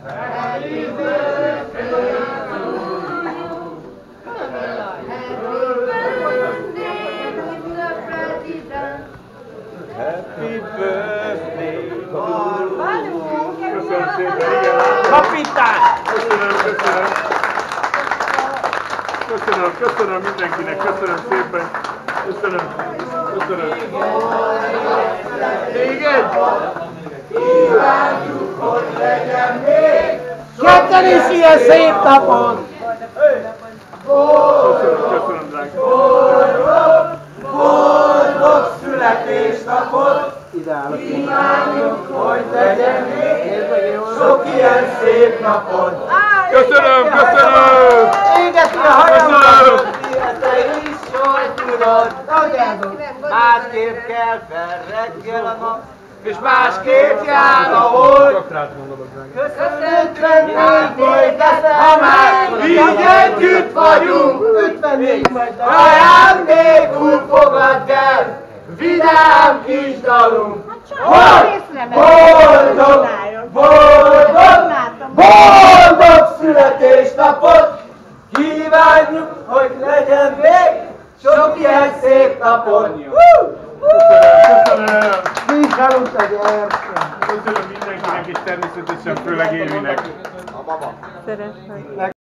Happy birthday to you. Happy birthday to you. Köszönöm szépen, igen. Kapitány! Köszönöm mindenkinek, köszönöm szépen. Köszönöm. Téged? Kívánjuk, hogy legyen még Ketten is ilyen szép napon! Köszönöm, drága. boldog születésnapot! Kívánjuk, hogy legyen még sok ilyen szép napot! Köszönöm! Égetni a hajamat! Te is jól tudod, tagjázok! Másképp kell fel reggel a nap, és másképp jár a hold. Köszönöm, még ha már így együtt vagyunk, 54 majd ajándékul fogadd el, vidám kis dalunk. Boldog születésnapot! Kívánjuk, hogy legyen még sok ilyen szép napot! Köszönöm mindenkinek, és természetesen főleg Évinek. Szeretlek.